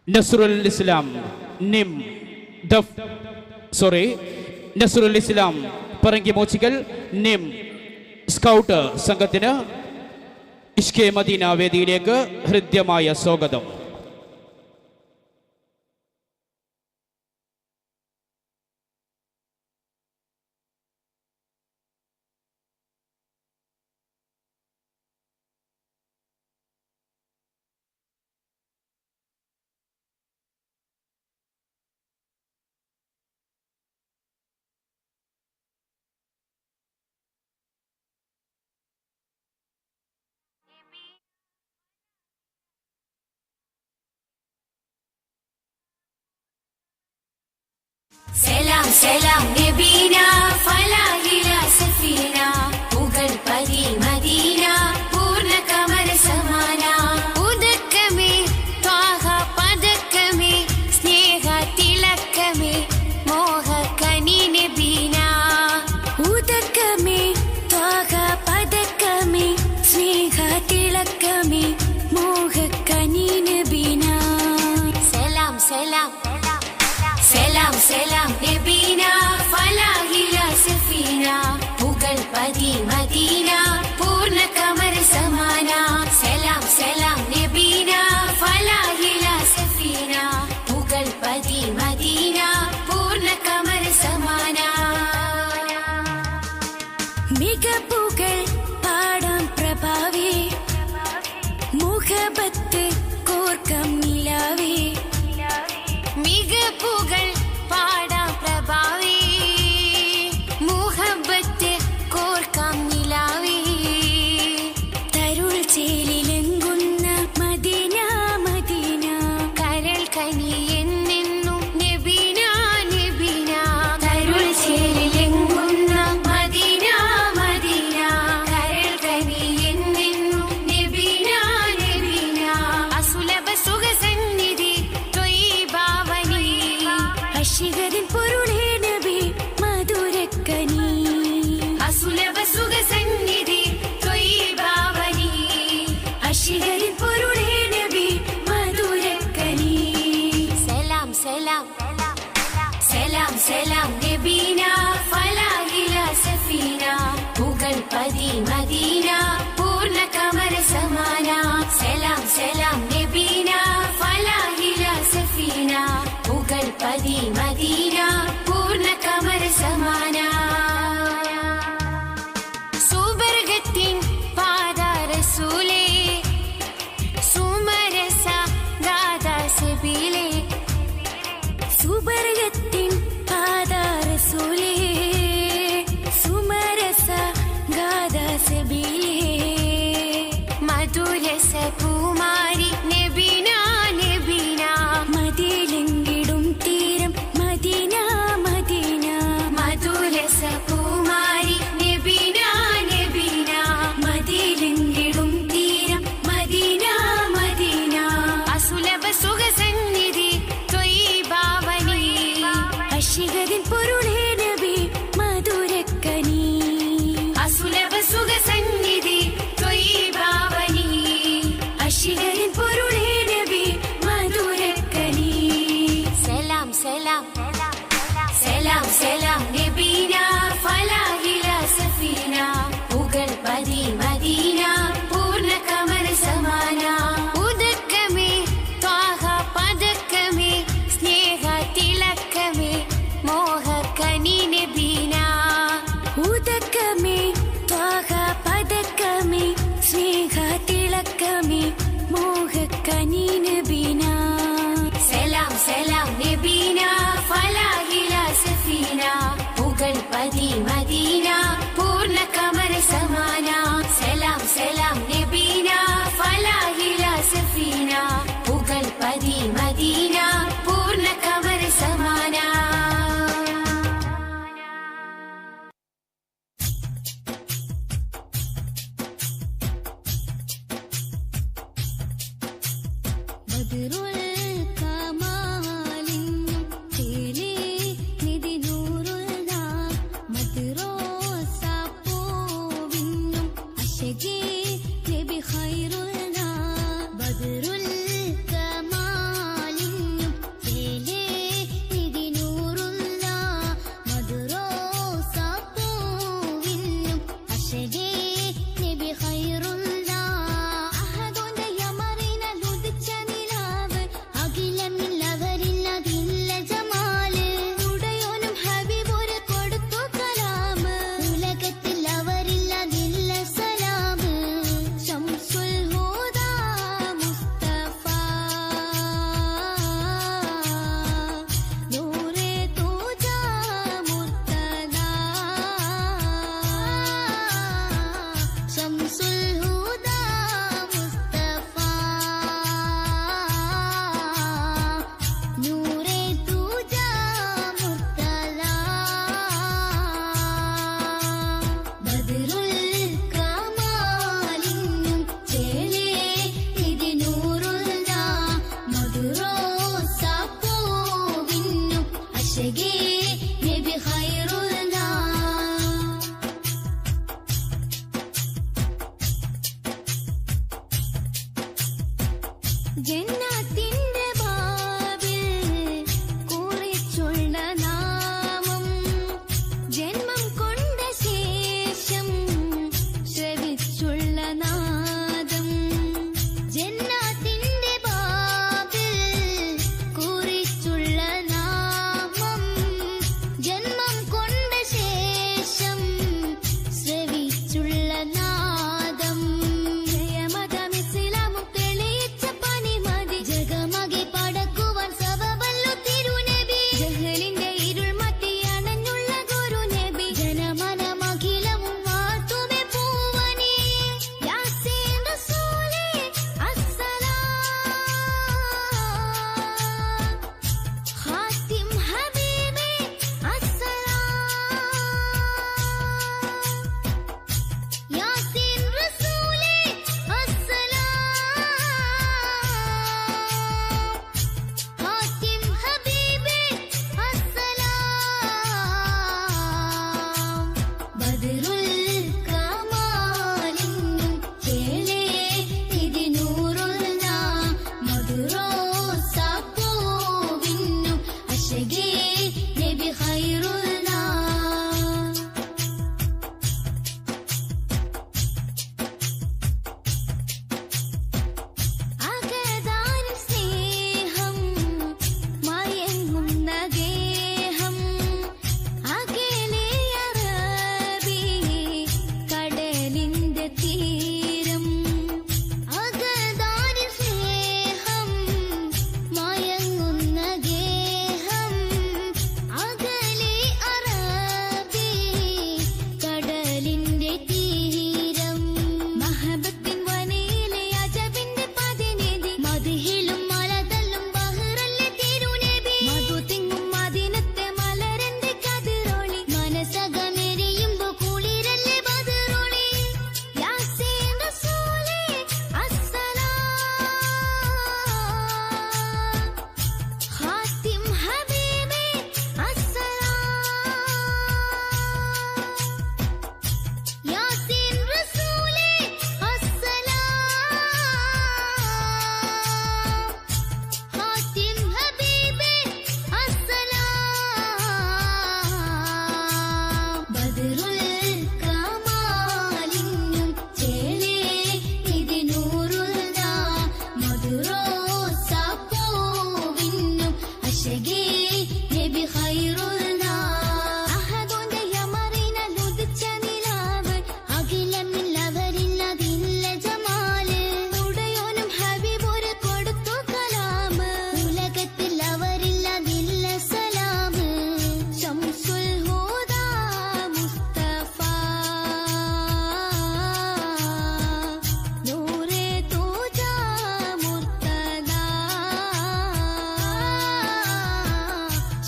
നസ്റുൽ ഇസ്ലാം നിം നസ്റുൽ ഇസ്ലാം പറങ്കി മോച്ചിക്കൽ നിം scout സംഘത്തിന് ഇഷ്കെ Medina വേദിയിലേക്ക് ഹൃദ്യമായ സ്വാഗതം. സലാം സലാം നബീന ഫലാഹില സഫീന പുകൾ പരി മദീന പൂർണ്ണ കമര സമാന ഉദക്കമേ ത്വാഹ പദക്കമേ സ്നേഹ തിലക്കമേ മോഹ കനി നബീന ഉദക്കമേ ത്വാഹ പദക്കമേ സ്നേഹ തിലക്കമേ മോഹ കനി നബീന സലാം സലാം സലാം സലാം നബീന ഫലാഹില സഫീന പുകൾ പതി മദീന പൂർണ്ണ കമര സമാന സലാം സലാം നബീന ഫലാഹില സഫീന പുകൾ പതി മദീന പൂർണ്ണ കമര സമാന മിക പുകൾ പാടാം പ്രഭാവേ മുഖബത്ത് കോർക്കം നിലാവേ മിക പുകൾ പാടാം പ്രഭാവേ മുഹബത്ത് കോർക്കാം നിലാവേ തരുൾ ചേലിലെങ്കുന്ന മദീന മദീന കരൾ കനിയെന്നെന്നും നബീന നബീന തരുൾ ചേലിലെങ്കുന്ന മദീന മദീന കരൾ കനിയെന്നെന്നും നബീന നബീന അസുലഭ സുഖസന്നിധി അശികരിൻ പൊരുളേ നബി മധുരക്കനി അസുലഭ സുഖസന്നിധി ത്വയ്യിബാവനി അശികരിൻ പൊരുളേ നബി മധുരക്കനി സലാം സലാം സലാം സലാം നബീന ഫലാഹില സഫീന പുകൾ പതി മദീന പൂർണ്ണ കമര സമാന സലാം സലാം നബീന ഫലാഹില സഫീന പുകൾ പതി മദീന പൂർണ്ണ കമര സമാന സുബർഗത്തിൻ പാദ റസൂലേ സുമരസ ഗാദാ സബീലേ സുബർഗത്തിൻ പാദ റസൂലേ സുമരസ ഗാദാ സബീലേ മധുരസ കുമാരി നബീന നബീന മദിലെങ്കിടും തീരം മദീന മദീന മധുരസ കുമാരി നബീന നബീന മദിലെങ്കിടും തീരം മദീന മദീന അസുലഭ സുഖസന്നിധി ത്വയ്യിബാവനി അശികരിൻ പൊരുളേ നബി മധുരക്കനി അസുലഭ സുഖസന്നിധി ത്വയ്യിബാവനി അശികരിൻ പൊരുളേ നബി മധുരക്കനി സലാം സലാം സലാം സലാം നബീന ഫലാഹില സഫീന പുകൾ പതി മദീന പൂർണ്ണ കമര സമാന ഉദക്കമേ ത്വാഹ പദക്കമേ സ്നേഹ തിലക്കമേ മോഹ കനി നബീന ഉദക്കമേ ത്വാഹ പദക്കമേ സ്നേഹ തിലക്കമേ മോഹ കനി നബീന സലാം സലാം നബീന ഫലാഹില സഫീന പുകൾ പതി മദീന പൂർണ്ണ കമര സമാന സലാം സലാം നബീന ഫലാഹില സഫീന പുകൾ പതി മദീന പൂർണ്ണ കമര സമാന ബദറുൽ കമാലിൻ തേലേ നിധി നൂറുൽ മദ്റോസ പൂവിന്നും അശകി നബി ഖൈറുൽ ബദറുൽ കമാലിൻ അശകേ നബി ഖൈറുൽ ജന്നത്തിന്റെ ബാബിൽ കുറിച്ചുള്ള നാമം ജന്മം കൊണ്ട ശേഷം ശ്രവിച്ചുള്ള നാദം ജന്നത്തിന്റെ ബാബിൽ കുറിച്ചുള്ള നാമം ജന്മം കൊണ്ട ശേഷം ശ്രവിച്ചുള്ള നാദം ജയമതം ഇസ്ലാമും തെളിയിച്ച പനിമതി ജഗമകെ പടക്കുവാൻ സബബല്ലു തിരുനബി ജഹലിന്റെ ഇരുൾ മറ്റി അണഞ്ഞുള്ള ഗുരുനബി ജനമനമഖിലവും വാഴ്ത്തുമെ പൂവനി യാസീൻ റസൂലേ അസ്സലാം ഖാതിം ഹബീബേ അസ്സലാം യാസീൻ റസൂലേ അസ്സലാം ഖാതിം ഹബീബേ അസ്സലാം ബദറുൽ കമാലിന്നും ചേലേ നിധി നൂറുള്ള മധുരോസ പൂവിന്നും അശകേ നബി ഖൈറുൽ അകതാനിൽ സ്നേഹം മയങ്ങുന്ന ഗേഹം അകലെ അറബി കടലിന്റെ തീരം അകതാനിൽ സ്നേഹം മയങ്ങുന്ന ഗേഹം അകലെ അറബി കടലിന്റെ തീരം മഹബത്തിൻ വനയിലെ അജബിന്റെ പതിനിധി മദിഹിലും മലതല്ലും ബഹ്റല്ലേ തിരുനബി മധു തിങ്ങും മദീനത്തെ മലരന്റെ കതിരൊളി മനസ്സകമെരിയുമ്പോ കുളിരല്ലേ ബദറൊളി യാസീൻ റസൂലേ അസ്സലാം ഖാതിം ഹബീബേ അസ്സലാം യാസീൻ റസൂലേ അസ്സലാം ഖാതിം ഹബീബേ അസ്സലാം ബദറുൽ കമാലിന്നും ചേലേ നിധി നൂറുള്ള മധുരോസ പൂവിന്നും അശകേ നബി ഖൈറുൽ അഹദോന്റെ യമറിനാൽ ഉദിച്ച നിലാവ് അഖിലമില്ലവരില്ലതില്ല ജമാല് ഉടയോനും ഹബീബോര് കൊടുത്തു കലാമ് ഉലകത്തിൽ അവരില്ലതില്ല സലാമ് ശംസുൽ ഹുദാ മുസ്തഫ നൂറേ തൂജാ മുർത്തദാ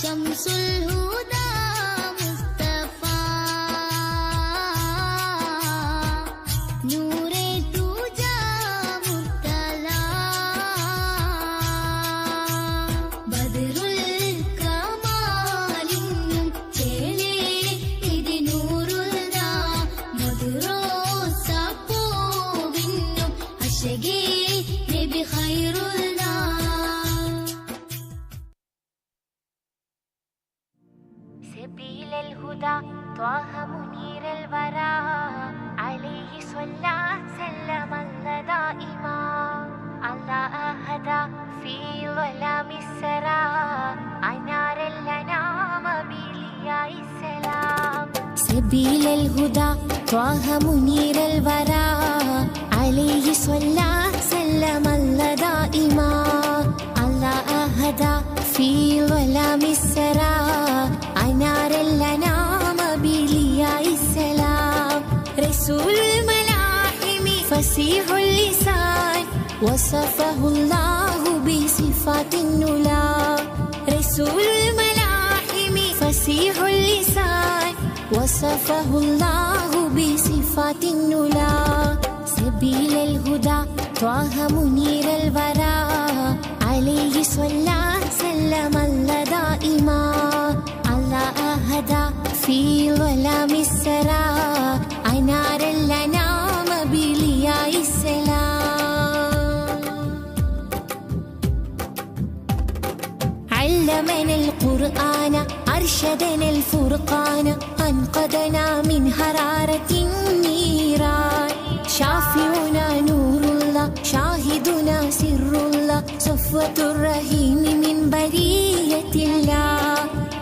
ശംസുൽ ഹുദാ മുസ്തഫ നൂറേ തൂജാ മുർത്തദാ ബദറുൽ കമാലിന്നും ചേലേ നിധി നൂറുള്ള മധുരോസ പൂവിന്നും അശകേ നബി ഖൈറുൽ سبيل الهدى طه منير الورى عليه صلى سلم الله دائما الله أهدى في ظلام السرى أنار الأنام بلياء السلام سبيل الهدى طه منير الورى عليه صلى سلم الله دائما الله أهدى في ظلام السرى أنار الأنام بلياء السلام رسول الملاحم فصيح اللسان وصفه الله بصفات النلا رسول الملاحم فصيح اللسان وصفه الله بصفات النلا سبيل الهدى طه منير الورى عليه صلى سلم الله دائما علمنا القرآن أرشدنا الفرقان أنقذنا من حرارة النيران شافعنا نور الله شاهدنا سر الله صفوة الرحيم من برية الله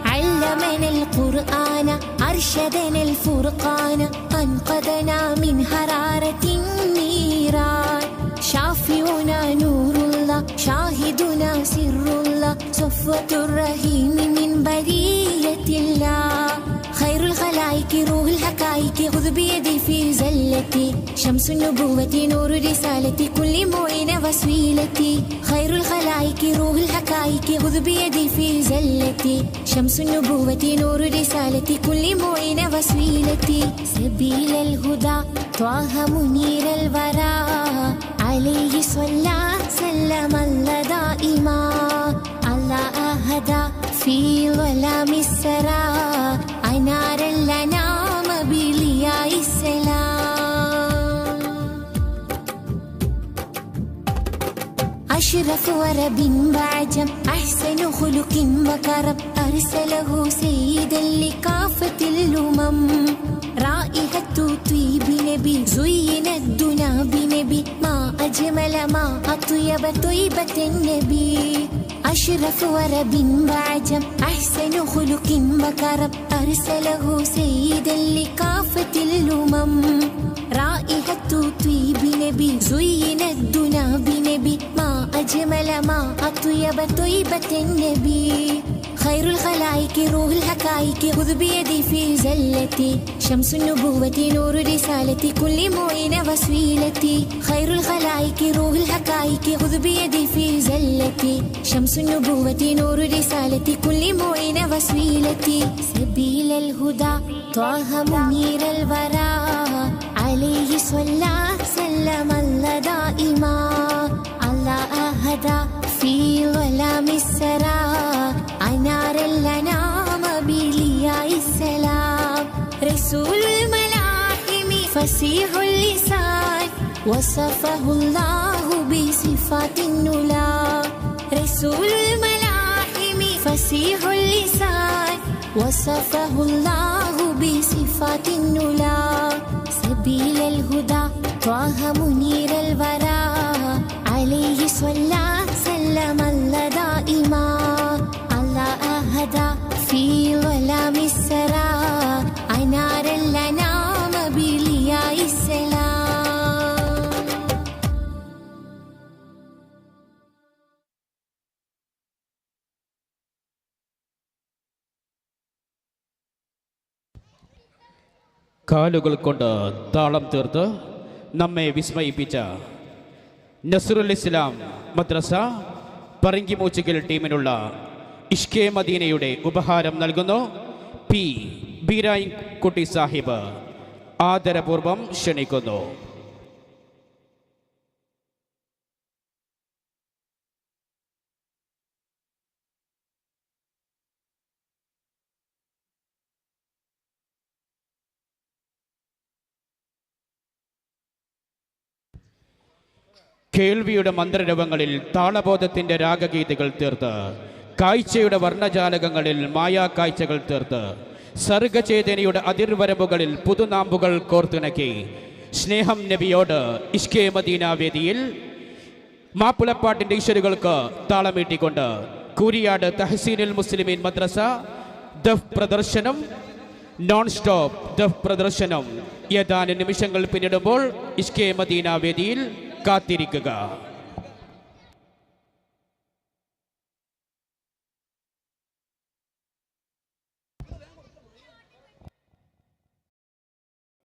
علمنا القرآن أرشدنا الفرقان أنقذنا من حرارة النيران شافعنا نور الله شاهدنا سر الله صفوة الرحيم من برية الله خير الخلائق روح الحقائق خذ بيدي في زلتي شمس النبوة نور رسالتي كل معين وسيلتي خير الخلائق روح الحقائق خذ بيدي في زلتي شمس النبوة نور رسالتي كل معين وسيلتي سبيل الهدى طه منير الورى عليه صلى سلم الله دائما الله أهدى في ظلام السرى أنار الأنام بلياء السلام أشرف ورب بعجم أحسن خلق وكرم أرسله سيدا لكافة الأمم رائحة طيب نبي زين الدنا بنبي ما أجمل ما أطيب طيبة النبي أشرف ورب بعجم أحسن خلق وكرم أرسله سيدا لكافة الأمم رائحة طيب نبي زين الدنا بنبي ما أجمل ما أطيب طيبة النبي خير الخلائق روح الحقائق خذ بيدي في زلتي شمس النبوة نور رسالتي كل معين وسيلتي خير الخلائق روح الحقائق خذ بيدي في زلتي شمس النبوة نور رسالتي كل معين وسيلتي سبيل الهدى طه منير الورى عليه صلى سلم الله دائما الله أهدى في ظلام السرى أنار الأنام بلياء السلام رسول الملاحم فصيح اللسان وصفه الله بصفات النلا رسول الملاحم فصيح اللسان وصفه الله بصفات النلا سبيل الهدى طه منير الورى عليه صلى سلم الله دائما الله أهدى في ظلام السرى أنار الأنام بلياء السلام കാലുകൾ കൊണ്ട് താളം തീർത്ത് നമ്മെ വിസ്മയിപ്പിച്ച നസ്റുൽ ഇസ്ലാം മദ്രസ പറങ്കിമൂച്ചിക്കൽ ടീമിനുള്ള ഇഷ്കെ മദീനയുടെ ഉപഹാരം നൽകുന്നു പി ബീരായി കുട്ടി സാഹിബ് ആദരപൂർവം ക്ഷണിക്കുന്നു. കേൾവിയുടെ മന്ത്രരവങ്ങളിൽ താളബോധത്തിൻ്റെ രാഗഗീതികൾ തീർത്ത് കാഴ്ചയുടെ വർണ്ണജാലകങ്ങളിൽ മായാക്കാഴ്ചകൾ തീർത്ത് സർഗചേതനയുടെ അതിർവരമ്പുകളിൽ പുതുനാമ്പുകൾ കോർത്തിണക്കി സ്നേഹം നബിയോട് ഇഷ്കെ മദീന വേദിയിൽ മാപ്പിളപ്പാട്ടിൻ്റെ ഈശ്വരുകൾക്ക് താളമീട്ടിക്കൊണ്ട് കൂരിയാട് തഹസീനുൽ മുസ്ലിമീൻ മദ്രസ ദഫ് പ്രദർശനം നോൺ സ്റ്റോപ്പ് ദഫ് പ്രദർശനം ഏതാനും നിമിഷങ്ങൾ പിന്നിടുമ്പോൾ ഇഷ്കെ മദീന വേദിയിൽ കാത്തിരിക്കുക.